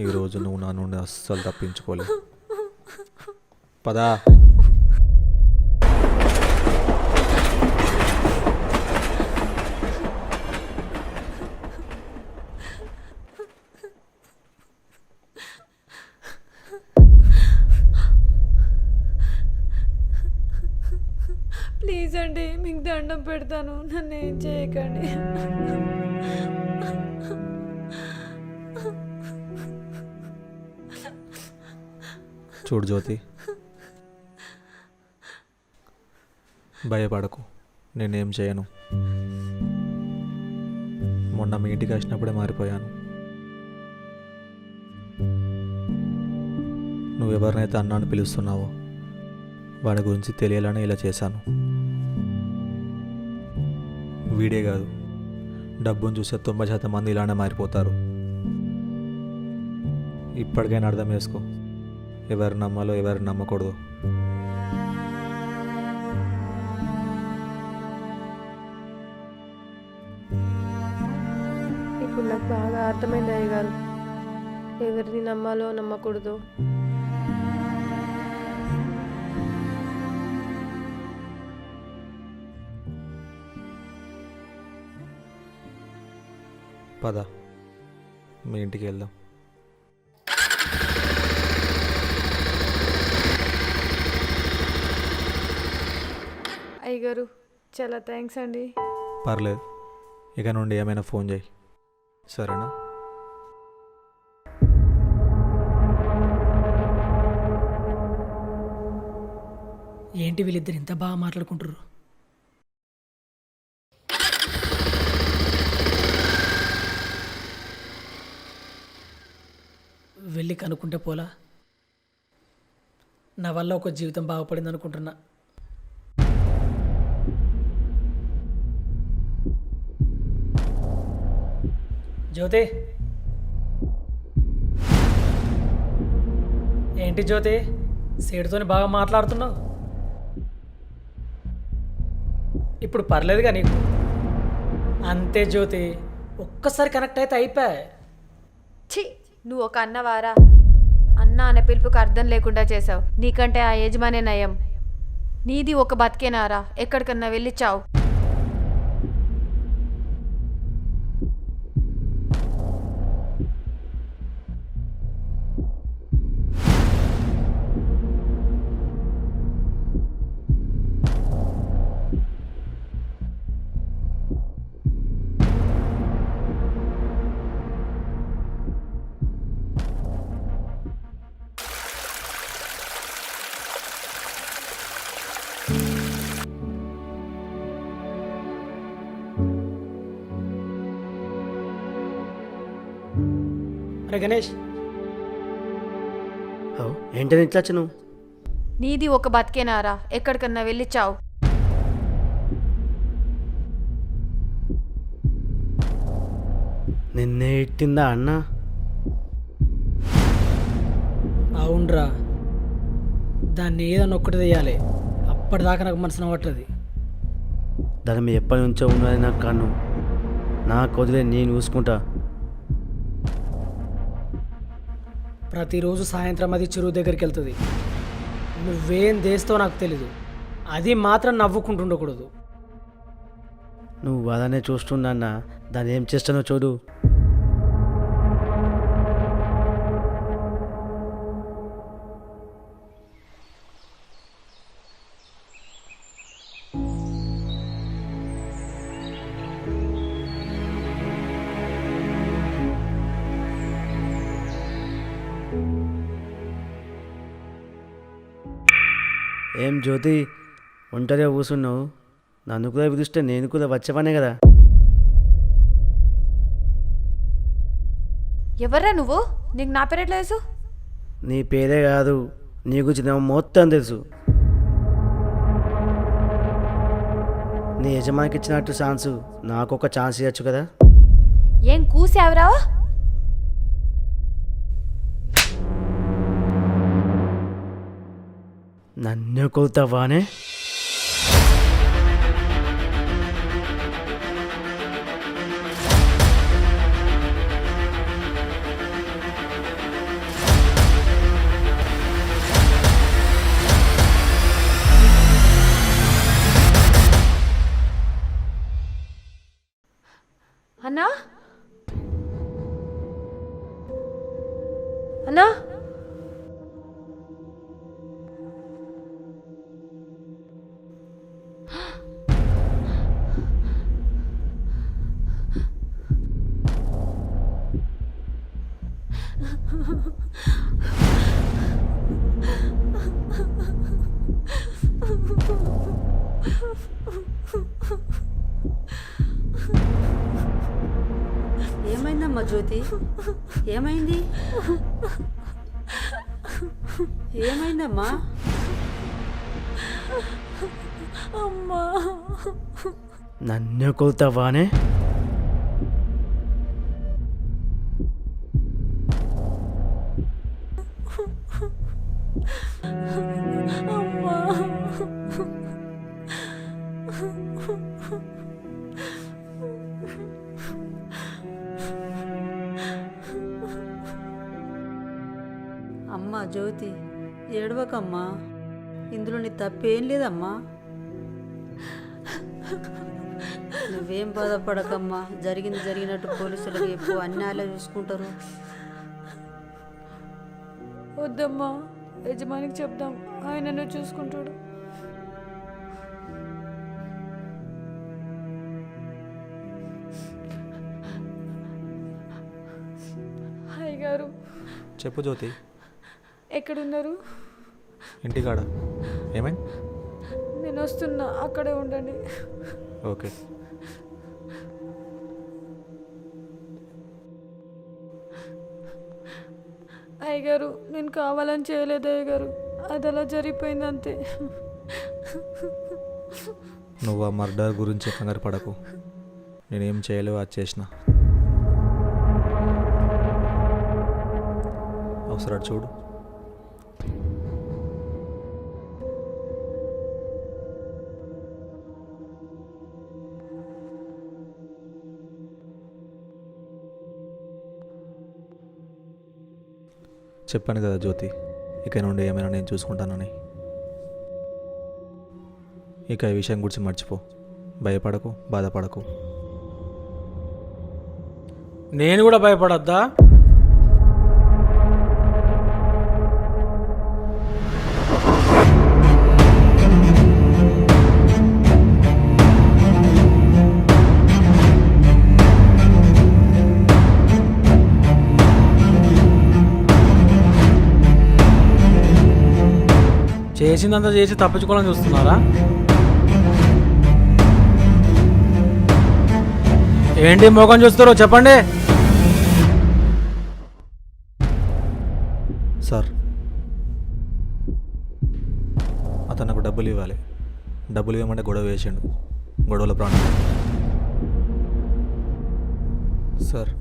ఈరోజు నువ్వు నా నుండి అస్సలు తప్పించుకోలేవు. పదా. ప్లీజ్ అండి, మీకు దండం పెడతాను, నన్ను ఏం చేయకండి. చూడు జ్యోతి, భయపడకు, నేనేం చేయను. మొన్న మీ ఇంటికి వచ్చినప్పుడే మారిపోయాను. నువ్వెవరినైతే అన్నాను పిలుస్తున్నావో వాడి గురించి తెలియాలని ఇలా చేశాను. వీడే కాదు, డబ్బును చూసే 90% మంది ఇలానే మారిపోతారు. ఇప్పటికైనా అర్థం చేసుకో, ఎవరు నమ్మాలో ఎవరు నమ్మకూడదు. ఇప్పుడు నాకు బాగా అర్థమైంది అయ్యగారు, ఎవరిని నమ్మాలో నమ్మకూడదు. పద, మీ ఇంటికి వెళ్దాం. అయ్యగారు చాలా థ్యాంక్స్ అండి. పర్లేదు, ఇక నుండి ఏమైనా ఫోన్ చేయి, సరేనా? ఏంటి వీళ్ళిద్దరు ఇంత బాగా మాట్లాడుకుంటారు? వెళ్ళి కనుక్కుంటే పోలా? నా వల్ల ఒక జీవితం బాగుపడింది అనుకుంటున్నా. జ్యోతి, ఏంటి జ్యోతి సేటుతోని బాగా మాట్లాడుతున్నావు? ఇప్పుడు పర్లేదుగా నీకు? అంతే జ్యోతి, ఒక్కసారి కనెక్ట్ అయితే అయిపోయా. ఛీ, నువ్వు ఒక అన్నవారా? అన్న అనే పిలుపుకి అర్థం లేకుండా చేసావు. నీకంటే ఆ యజమానే నయం. నీది ఒక బతికేనారా? ఎక్కడికన్నా వెళ్ళి చావు. అరే గణేష్, ఏంటని ఇట్లా వచ్చి నువ్వు? నీది ఒక బతికేనారా? ఎక్కడికన్నా వెళ్ళి చావు. నిన్నే ఇట్టిందా అన్న? అవునరా, దాన్ని ఏదన్నా ఒక్కటి తీయాలి. అప్పటిదాకా నాకు మనసున పట్టది. దాని మీద ఎప్పటి నుంచో ఉన్నది నాకు కన్ను. నాకు వదిలే, నేను చూసుకుంటా. ప్రతిరోజు సాయంత్రం అది చెరువు దగ్గరికి వెళ్తుంది. నువ్వేం చేస్తావో నాకు తెలీదు, అది మాత్రం నవ్వుకుంటుండకూడదు. నువ్వు అలానే చూస్తున్నా, దాన్ని ఏం చేస్తానో చూడు. ఏం జ్యోతి, ఒంటరిగా కూర్చున్నావు? నన్ను కూడా పిలిస్తే నేను కూడా వచ్చేవానే కదా. ఎవర్రా నువ్వు? నీకు నా పేరు ఎట్లా తెలుసు? నీ పేరే కాదు, నీ గురించి నా మొత్తం తెలుసు. నీ యజమానికి ఇచ్చినట్టు ఛాన్సు నాకు ఒక ఛాన్స్ ఇవ్వచ్చు కదా. ఏం కూసావురా? నన్ను కొలుతావానే? అన్నా, అన్నా, ఏమైందమ్మా జ్యోతి? ఏమైంది? ఏమైందమ్మా? అమ్మా నన్ను కొలుతావానే? అమ్మా అమ్మా జ్యోతి, ఏడవకమ్మా. ఇందులో నీ తప్పేం లేదమ్మా. నువ్వేం బాధపడకమ్మా. జరిగింది జరిగినట్టు పోలీసులకు చెప్పు, అన్ని వాళ్ళే చూసుకుంటారు. వద్దమ్మా, యజమానికి చెప్దాం, ఆయన నన్ను చూసుకుంటాడు. హాయ్ గారు. చెప్పు జ్యోతి. ఎక్కడున్నారు? ఇంటికాడ. ఏమైంది? నేను వస్తున్నా, అక్కడే ఉండండి. ఓకే. అయ్యగారు, నేను కావాలని చేయలేదు అయ్యగారు, అది అలా జరిగిపోయింది అంతే. నువ్వు ఆ మర్డర్ గురించి కంగారు పడకు. నేనేం చేయలేవు, అది చేసిన. అవసరం చూడు. చెప్పాను కదా జ్యోతి, ఇక నుండి ఏమైనా నేను చూసుకుంటానని. ఇక ఈ విషయం గురించి మర్చిపో. భయపడకు, బాధపడకు. నేను కూడా భయపడద్దా? చేసిందంతా చేసి తప్పించుకోవాలని చూస్తున్నారా? ఏంటి మోకం చూస్తారో చెప్పండి. సార్, అతను నాకు డబ్బులు ఇవ్వాలి. డబ్బులు ఇవ్వమంటే గొడవ వేసిండు. గొడవల ప్రాణం. సార్,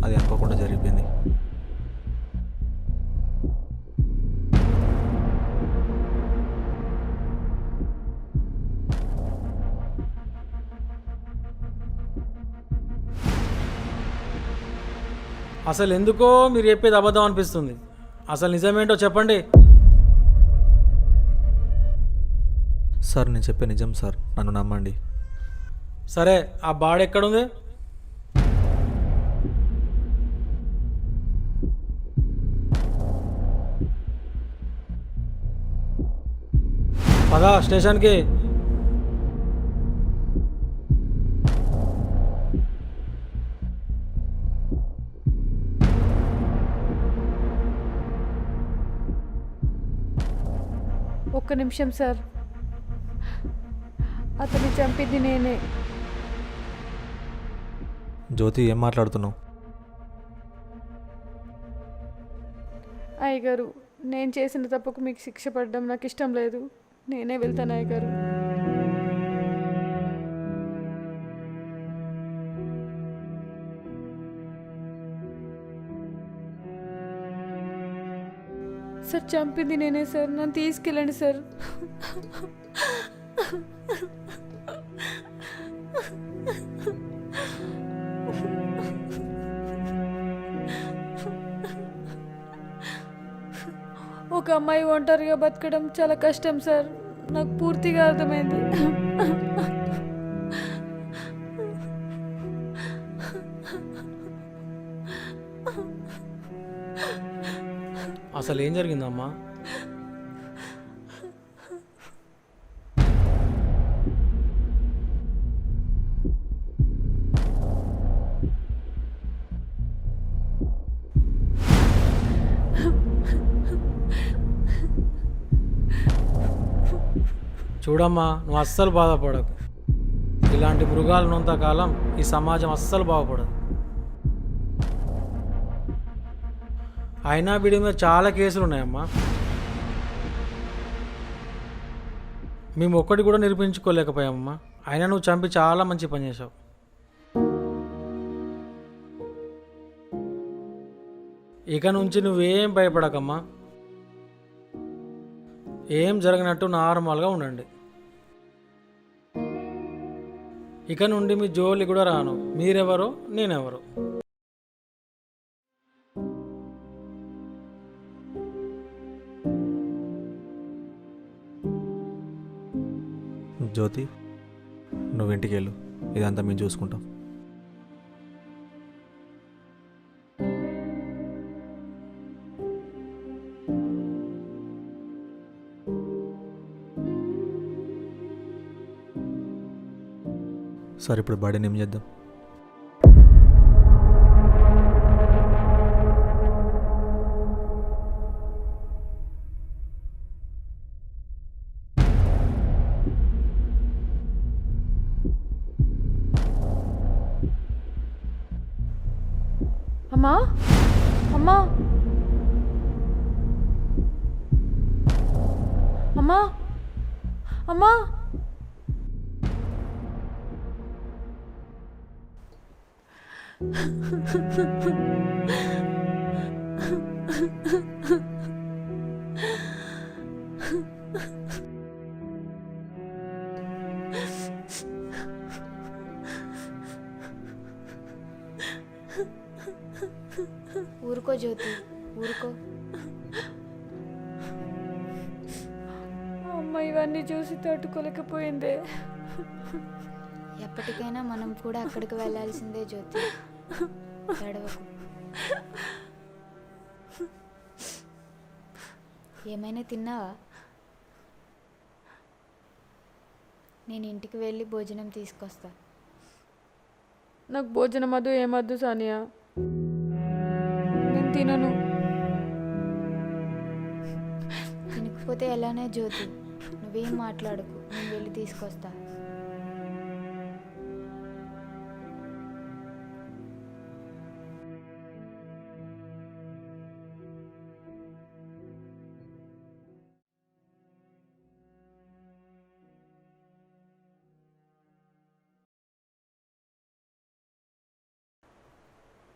అది అనుకోకుండా జరిగిపోయింది. అసలు ఎందుకో మీరు చెప్పేది అబద్ధం అనిపిస్తుంది. అసలు నిజమేంటో చెప్పండి. సార్, నేను చెప్పే నిజం సార్, నన్ను నమ్మండి. సరే, ఆ బాడీ ఎక్కడుంది? పదా స్టేషన్కి. ఒక్క నిమిషం సార్, అతన్ని చంపింది నేనే. జ్యోతి, ఏం మాట్లాడుతున్నావు? అయ్యగారు, నేను చేసిన తప్పుకు మీకు శిక్ష పడడం నాకు ఇష్టం లేదు. నేనే వెళ్తాను అయ్యగారు. సార్, చంపింది నేనే సార్, నన్ను తీసుకెళ్ళండి సార్. ఒక అమ్మాయి ఒంటరిగా బతకడం చాలా కష్టం సార్, నాకు పూర్తిగా అర్థమైంది. అసలు ఏం జరిగిందమ్మా? చూడమ్మా, నువ్వు అస్సలు బాధపడకు. ఇలాంటి మృగాలు ఉన్నంతకాలం ఈ సమాజం అస్సలు బాగుపడదు. అయినా వీడి మీద చాలా కేసులు ఉన్నాయమ్మా. మేము ఒక్కటి కూడా నిరూపించుకోలేకపోయామమ్మా. అయినా నువ్వు చంపి చాలా మంచి పని చేసావు. ఇక నుంచి నువ్వేం భయపడకమ్మా. ఏం జరగనట్టు నార్మల్గా ఉండండి. ఇక నుండి మీ జోలి కూడా రాను. మీరెవరో నేనెవరో. జ్యోతి, నువ్వు ఇంటికి వెళ్ళు, ఇదంతా మేము చూసుకుంటాం. సరే, ఇప్పుడు బర్త్డేని ఏం చేద్దాం? అమ్మా అమ్మా అమ్మా అమ్మా ఊరుకో జ్యోతి, ఊరుకో. అమ్మ ఇవన్నీ చూసి తట్టుకోలేకపోయిందే. ఎప్పటికైనా మనం కూడా అక్కడికి వెళ్ళాల్సిందే జ్యోతి. ఏడవకు. ఏమైనా తిన్నావా? నేను ఇంటికి వెళ్ళి భోజనం తీసుకొస్తా. నాకు భోజనం వద్దు, ఏమద్దు సానియా. నేను తినను. తినకపోతే ఎలానే జ్యోతి, నువ్వేం మాట్లాడకు, నేను వెళ్ళి తీసుకొస్తా.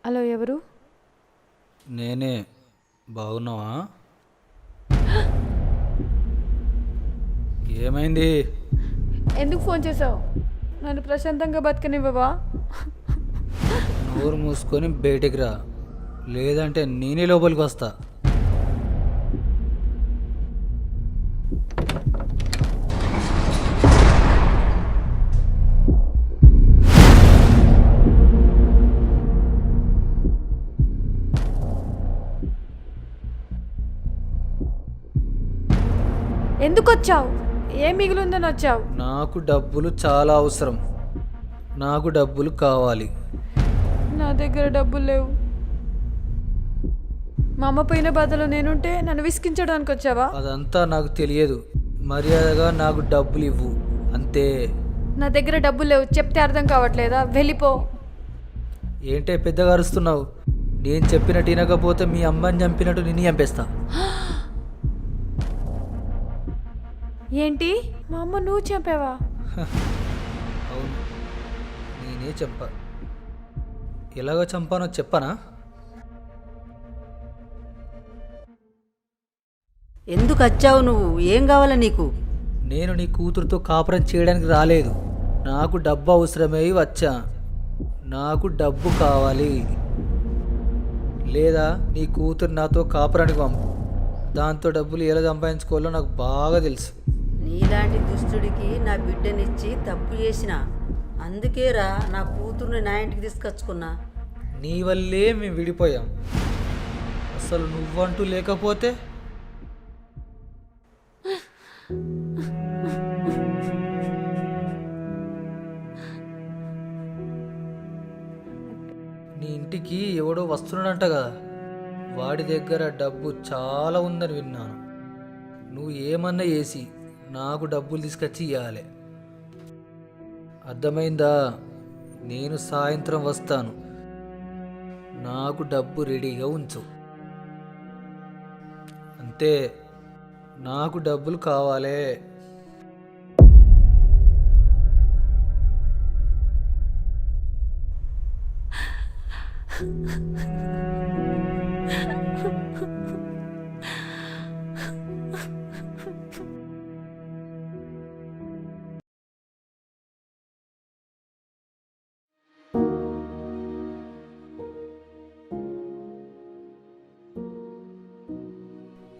హలో, ఎవరు? నేనే. బాగున్నావా? ఏమైంది? ఎందుకు ఫోన్ చేసావు? నన్ను ప్రశాంతంగా బతకనివ్వవా? నోరు మూసుకొని బయటికి రా, లేదంటే నేనే లోపలికి వస్తా. ఎందుకు వచ్చావు? ఏం మిగిలిందని వచ్చావు? నాకు డబ్బులు చాలా అవసరం. నాకు డబ్బులు కావాలి. నా దగ్గర డబ్బులు లేవు. మా అమ్మ పోయిన బాధలో నేనుంటే నన్ను విసిగించడానికి వచ్చావా? అదంతా నాకు తెలియదు. మర్యాదగా నాకు డబ్బులు ఇవ్వు, అంతే. నా దగ్గర డబ్బులు లేవు. చెప్తే అర్థం కావట్లేదా? వెళ్ళిపో. ఏంటే పెద్దగా అరుస్తున్నావు? నేను చెప్పినట్టు వినకపోతే మీ అమ్మని చంపినట్టు నిన్ను చంపేస్తా. ఏంటి? మా అమ్మ నువ్వు చంపావా? అవును, నేనే చంపా. ఎలాగో చంపానో చెప్పనా? ఎందుకు వచ్చావు నువ్వు? ఏం కావాలా నీకు? నేను నీ కూతురుతో కాపురం చేయడానికి రాలేదు. నాకు డబ్బు అవసరమై వచ్చా. నాకు డబ్బు కావాలి. లేదా నీ కూతురు నాతో కాపురానికి పంపు. దాంతో డబ్బులు ఎలా సంపాదించుకోవాలో నాకు బాగా తెలుసు. నీలాంటి దుష్టుడికి నా బిడ్డనిచ్చి తప్పు చేసిన, అందుకేరా నా కూతుర్ని నా ఇంటికి తీసుకొచ్చుకున్నా. నీ వల్లే మేము విడిపోయాం. అసలు నువ్వంటూ లేకపోతే నీ ఇంటికి ఎవడో వస్తున్నాడంట కదా, వాడి దగ్గర డబ్బు చాలా ఉందని విన్నాను. నువ్వు ఏమన్నా చేసి నాకు డబ్బులు తీసుకొచ్చి ఇవ్వాలి. అర్థమైందా? నేను సాయంత్రం వస్తాను. నాకు డబ్బు రెడీగా ఉంచు. అంతే. నాకు డబ్బులు కావాలి.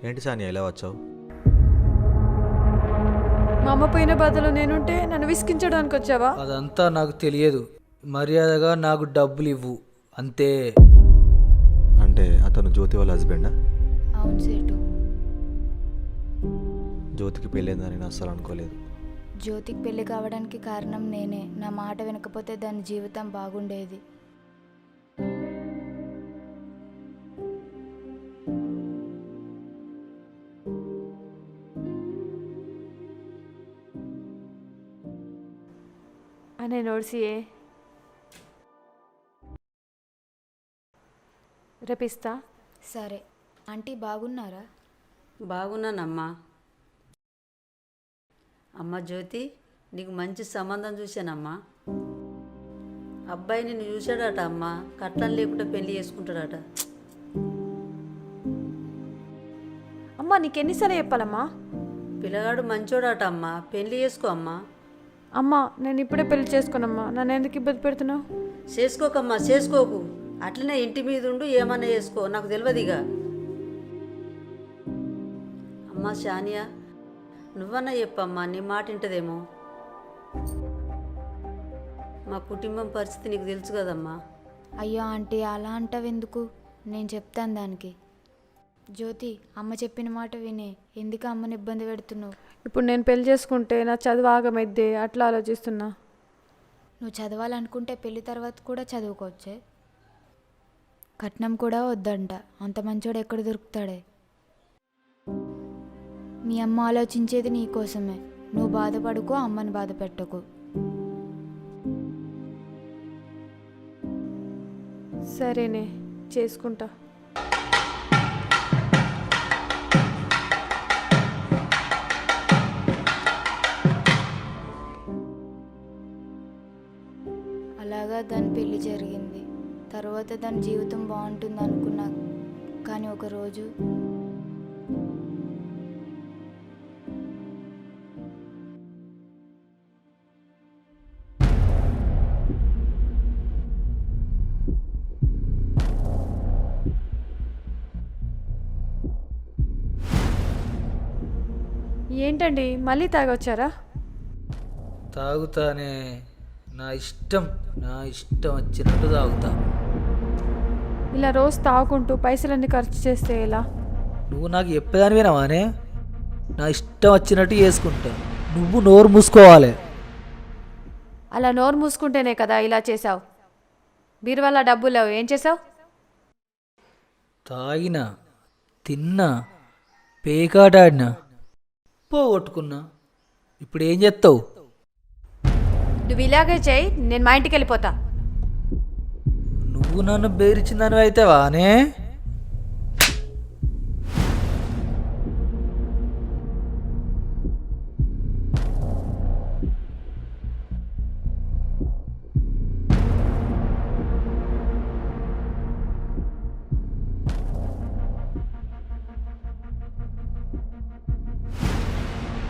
ఏంటి సానియా ఇలా వచ్చావు? మా అమ్మ పోయిన బాధలో నేనుంటే నన్ను విసిగించడానికి వచ్చావా? అదంతా నాకు తెలియదు. మర్యాదగా నాకు డబ్బులు ఇవ్వు అంతే. అంటే అతను జ్యోతి వాళ్ళ హస్బెండా? అవును సేటు. జ్యోతికి పెళ్ళైందని నేను అస్సలు అనుకోలేదు. జ్యోతికి పెళ్లి కావడానికి కారణం నేనే. నా మాట వినకపోతే దాని జీవితం బాగుండేది. అనే నోడ్సియే రేపిస్తా. సరే ఆంటీ బాగున్నారా? బాగున్నానమ్మా. అమ్మ జ్యోతి, నీకు మంచి సంబంధం చూశానమ్మా. అబ్బాయి నిన్ను చూశాడట అమ్మ. కట్నం లేకుండా పెళ్లి చేసుకుంటాడట. అమ్మా నీకెన్నిసార్లు చెప్పాలమ్మా? పిల్లగాడు మంచోడట అమ్మ. పెళ్లి చేసుకో అమ్మా. అమ్మా నేను ఇప్పుడే పెళ్లి చేసుకోనమ్మా. నన్ను ఎందుకు ఇబ్బంది పెడుతున్నావు? చేసుకోకమ్మా, చేసుకోకు. అట్లనే ఇంటి మీద ఉండు, ఏమన్నా చేసుకో. నాకు తెలియదుగా. అమ్మా షానియా, నువ్వన్నా చెప్పమ్మా, నీ మాట వింటదేమో. మా కుటుంబం పరిస్థితి నీకు తెలుసు కదమ్మా. అయ్యో ఆంటీ అలా అంటావెందుకు? నేను చెప్తాను దానికి. జ్యోతి అమ్మ చెప్పిన మాట వినే. ఎందుకు అమ్మని ఇబ్బంది పెడుతున్నావు? ఇప్పుడు నేను పెళ్లి చేసుకుంటే నా చదువు ఆగమైద్దే, అట్లా ఆలోచిస్తున్నా. నువ్వు చదవాలనుకుంటే పెళ్లి తర్వాత కూడా చదువుకోవచ్చే. కట్నం కూడా వద్దంట. అంత మంచోడు ఎక్కడ దొరుకుతాడే? మీ అమ్మ ఆలోచించేది నీ కోసమే. నువ్వు బాధపడుకో, అమ్మని బాధ పెట్టకు. సరేనే, చేసుకుంటా. అలాగా దాని పెళ్లి జరిగింది. తర్వాత దాని జీవితం బాగుంటుంది అనుకున్నా. కానీ ఒకరోజు ఏంటండి మళ్ళీ తాగొచ్చారా? తాగుతానే. నా ఇష్టం వచ్చినట్టు తాగుతా. ఇలా రోజు తాగుకుంటూ పైసలన్నీ ఖర్చు చేస్తే ఎలా? నువ్వు నాకు చెప్పేదాని వినవానే? నా ఇష్టం వచ్చినట్టు చేసుకుంటా. నువ్వు నోరు మూసుకోవాలి. అలా నోరు మూసుకుంటేనే కదా ఇలా చేసావు. బీరువాల డబ్బులు లేవు, ఏం చేసావు? తాగినా, తిన్నా, పేకాటాడినా, పోగొట్టుకున్నా. ఇప్పుడు ఏం చేస్తావు? నువ్వు ఇలాగే చేయి, నేను మా ఇంటికి వెళ్ళిపోతా. నువ్వు నన్ను బెదిరించిందని అయితే వానే?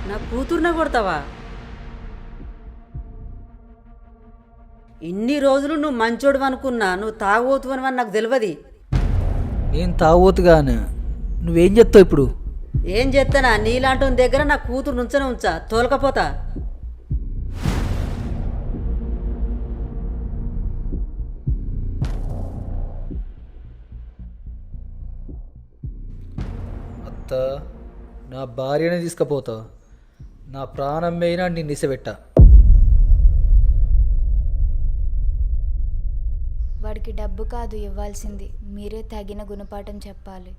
నా కూతుర్నే కొడతావా? ఇన్ని రోజులు నువ్వు మంచోడు అనుకున్నా, నువ్వు తాగబోతువని నాకు తెలియదు. నేను తాగోతుగానే. నువ్వేం చెప్తావు ఇప్పుడు? ఏం చేస్తానా? నీలాంటి దగ్గర నా కూతురు నుంచనే ఉంచా, తోలకపోతా. అత్త, నా భార్యనే తీసుకుపోతా. నా ప్రాణం అయినా నిన్ను ఇసబెట్టా. వాడికి డబ్బు కాదు ఇవ్వాల్సింది, మీరే తగిన గుణపాఠం చెప్పాలి.